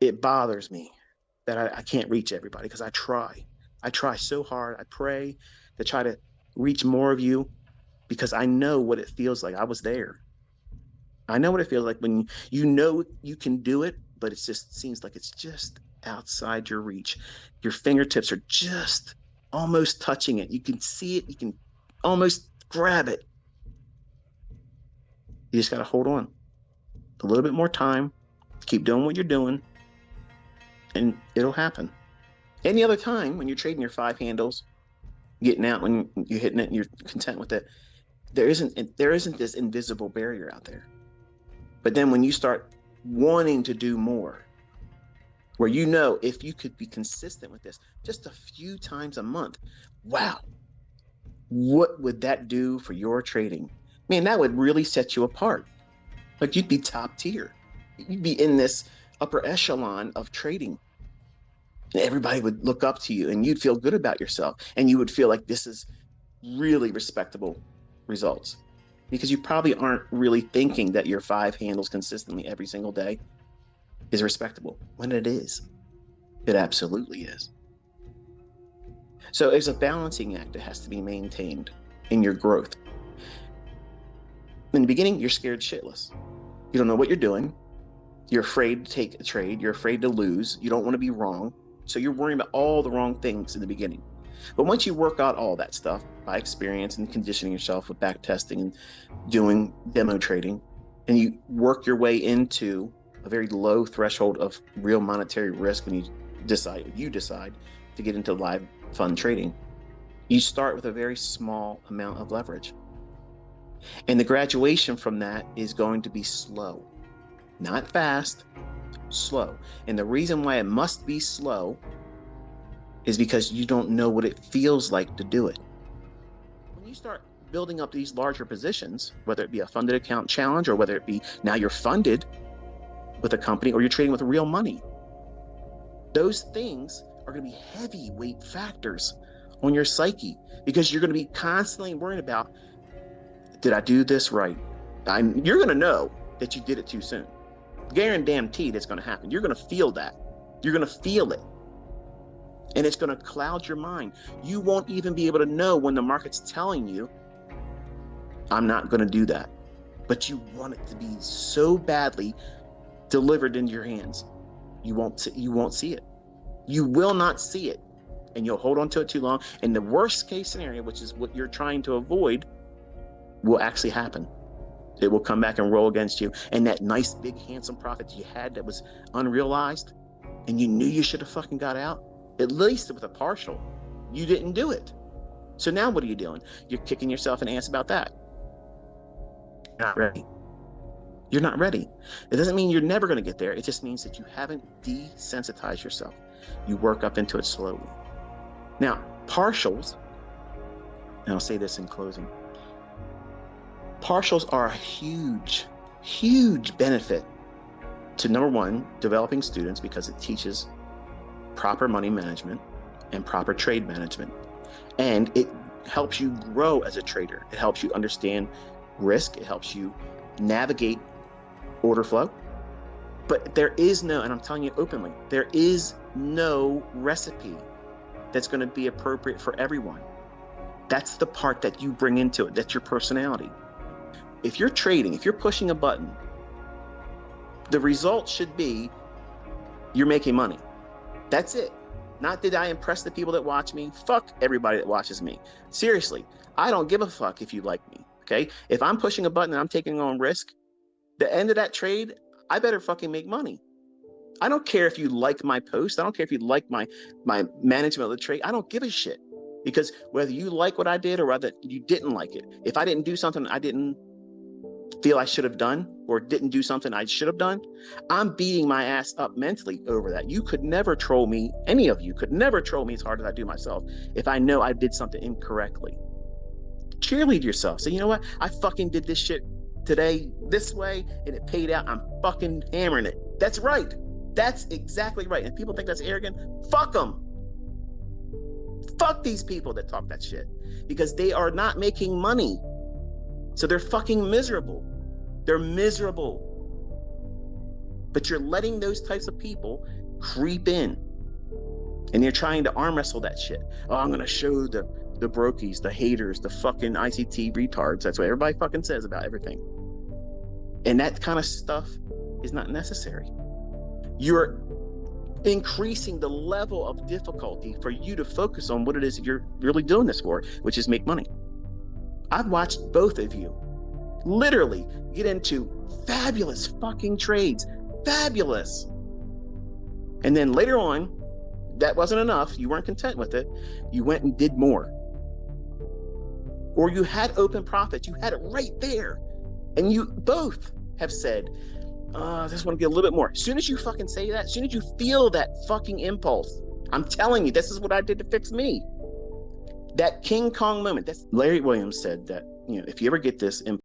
it bothers me that I can't reach everybody because I try. I try so hard. I pray to try to reach more of you because I know what it feels like. I was there. I know what it feels like when you know you can do it, but it just seems like it's just outside your reach. Your fingertips are just almost touching it. You can see it. You can almost grab it. You just got to hold on a little bit more time. Keep doing what you're doing, and it'll happen. Any other time when you're trading your five handles, getting out when you're hitting it and you're content with it, there isn't this invisible barrier out there. But then when you start wanting to do more, where you know if you could be consistent with this just a few times a month, wow, what would that do for your trading? Man, that would really set you apart. Like you'd be top tier. You'd be in this upper echelon of trading. Everybody would look up to you and you'd feel good about yourself. And you would feel like this is really respectable results because you probably aren't really thinking that your five handles consistently every single day is respectable when it is. It absolutely is. So there's a balancing act that has to be maintained in your growth. In the beginning, you're scared shitless. You don't know what you're doing. You're afraid to take a trade. You're afraid to lose. You don't want to be wrong. So you're worrying about all the wrong things in the beginning. But once you work out all that stuff by experience and conditioning yourself with back testing and doing demo trading, and you work your way into a very low threshold of real monetary risk when you decide to get into live fund trading, you start with a very small amount of leverage. And the graduation from that is going to be slow, not fast, slow. And the reason why it must be slow is because you don't know what it feels like to do it. When you start building up these larger positions, whether it be a funded account challenge or whether it be now you're funded with a company or you're trading with real money, those things are going to be heavyweight factors on your psyche because you're going to be constantly worrying about, did I do this right? You're going to know that you did it too soon. Guaranteed it's going to happen. You're going to feel that. You're going to feel it. And it's going to cloud your mind. You won't even be able to know when the market's telling you, I'm not going to do that. But you want it to be so badly delivered into your hands. You won't see it. You will not see it. And you'll hold on to it too long. And the worst case scenario, which is what you're trying to avoid, will actually happen. It will come back and roll against you. And that nice, big, handsome profit you had that was unrealized and you knew you should have fucking got out, at least with a partial, you didn't do it. So now what are you doing? You're kicking yourself in the ass about that. You're not ready. You're not ready. It doesn't mean you're never going to get there. It just means that you haven't desensitized yourself. You work up into it slowly. Now, partials, and I'll say this in closing, partials are a huge, huge benefit to, number one, developing students because it teaches proper money management and proper trade management. And it helps you grow as a trader. It helps you understand risk. It helps you navigate order flow. But there is no, and I'm telling you openly, there is no recipe that's going to be appropriate for everyone. That's the part that you bring into it. That's your personality. If you're trading, if you're pushing a button, the result should be you're making money. That's it. Not that I impress the people that watch me. Fuck everybody that watches me. Seriously, I don't give a fuck if you like me, okay? If I'm pushing a button and I'm taking on risk, the end of that trade, I better fucking make money. I don't care if you like my post. I don't care if you like my management of the trade. I don't give a shit. Because whether you like what I did or whether you didn't like it, if I didn't do something I didn't feel I should have done or didn't do something I should have done, I'm beating my ass up mentally over that. You could never troll me. Any of you could never troll me as hard as I do myself if I know I did something incorrectly. Cheerlead yourself. Say, you know what? I fucking did this shit today this way and it paid out. I'm fucking hammering it. That's right. That's exactly right. And people think that's arrogant. Fuck them. Fuck these people that talk that shit because they are not making money. So they're fucking miserable. They're miserable. But you're letting those types of people creep in, and you're trying to arm wrestle that shit. Oh, I'm going to show the brokies, the haters, the fucking ICT retards. That's what everybody fucking says about everything. And that kind of stuff is not necessary. You're increasing the level of difficulty for you to focus on what it is that you're really doing this for, which is make money. I've watched both of you literally get into fabulous fucking trades. Fabulous. And then later on, that wasn't enough. You weren't content with it. You went and did more. Or you had open profits. You had it right there. And you both have said, I just want to get a little bit more. As soon as you fucking say that, as soon as you feel that fucking impulse, I'm telling you, this is what I did to fix me. That King Kong moment. That's Larry Williams said that, if you ever get this